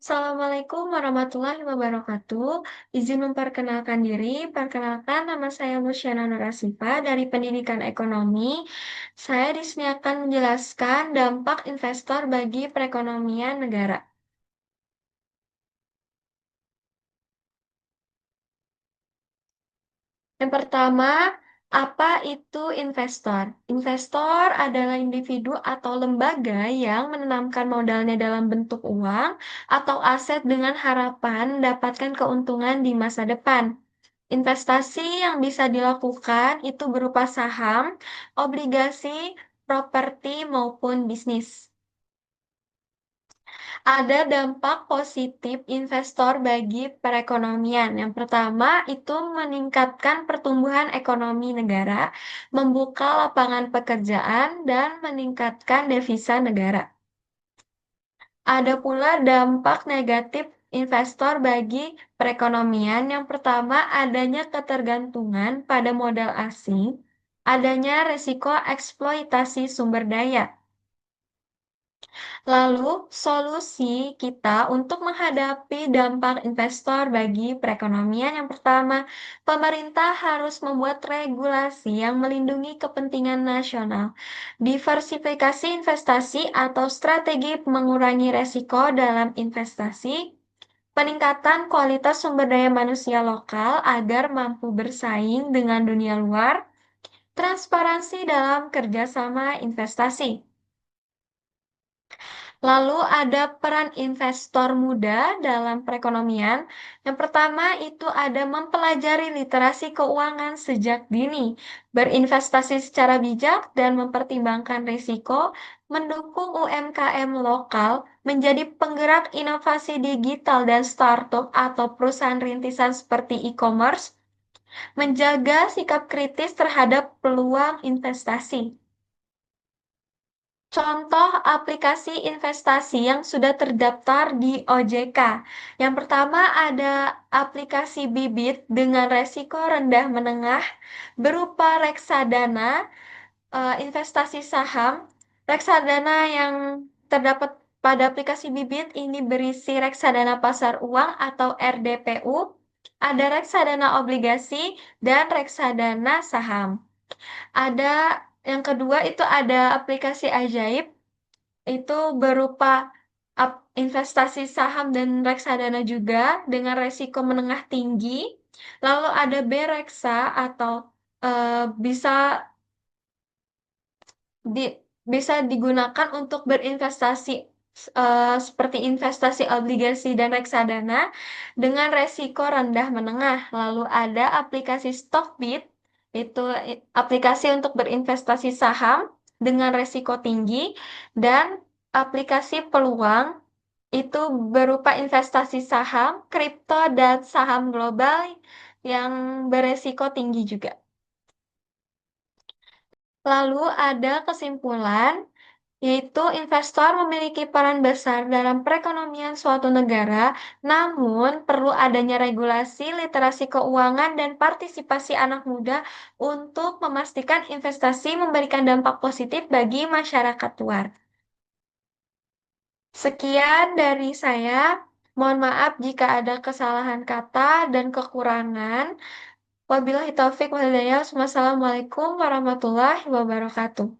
Assalamualaikum warahmatullahi wabarakatuh. Izin memperkenalkan diri. Perkenalkan, nama saya Musyana Nurasifa dari Pendidikan Ekonomi. Saya di sini akan menjelaskan dampak investor bagi perekonomian negara. Yang pertama, apa itu investor? Investor adalah individu atau lembaga yang menanamkan modalnya dalam bentuk uang atau aset dengan harapan mendapatkan keuntungan di masa depan. Investasi yang bisa dilakukan itu berupa saham, obligasi, properti, maupun bisnis. Ada dampak positif investor bagi perekonomian. Yang pertama, itu meningkatkan pertumbuhan ekonomi negara, membuka lapangan pekerjaan, dan meningkatkan devisa negara. Ada pula dampak negatif investor bagi perekonomian. Yang pertama, adanya ketergantungan pada modal asing, adanya resiko eksploitasi sumber daya. Lalu, solusi kita untuk menghadapi dampak investor bagi perekonomian yang pertama, pemerintah harus membuat regulasi yang melindungi kepentingan nasional, diversifikasi investasi atau strategi mengurangi resiko dalam investasi, peningkatan kualitas sumber daya manusia lokal agar mampu bersaing dengan dunia luar, transparansi dalam kerjasama investasi. Lalu ada peran investor muda dalam perekonomian. Yang pertama itu ada mempelajari literasi keuangan sejak dini, berinvestasi secara bijak dan mempertimbangkan risiko, mendukung UMKM lokal menjadi penggerak inovasi digital dan startup atau perusahaan rintisan seperti e-commerce, menjaga sikap kritis terhadap peluang investasi. Contoh aplikasi investasi yang sudah terdaftar di OJK. Yang pertama ada aplikasi Bibit dengan resiko rendah menengah berupa reksadana, investasi saham. Reksadana yang terdapat pada aplikasi Bibit ini berisi reksadana pasar uang atau RDPU, ada reksadana obligasi, dan reksadana saham. Ada yang kedua itu ada aplikasi Ajaib, itu berupa investasi saham dan reksadana juga dengan resiko menengah tinggi. Lalu ada Bereksa atau bisa di, bisa digunakan untuk berinvestasi seperti investasi obligasi dan reksadana dengan resiko rendah menengah. Lalu ada aplikasi Stockbit, itu aplikasi untuk berinvestasi saham dengan resiko tinggi, dan aplikasi peluang itu berupa investasi saham, kripto, dan saham global yang beresiko tinggi juga. Lalu ada kesimpulan, yaitu investor memiliki peran besar dalam perekonomian suatu negara, namun perlu adanya regulasi, literasi keuangan, dan partisipasi anak muda untuk memastikan investasi memberikan dampak positif bagi masyarakat luar. Sekian dari saya. Mohon maaf jika ada kesalahan kata dan kekurangan. Wabillahi taufik wal hidayah. Wassalamualaikum warahmatullahi wabarakatuh.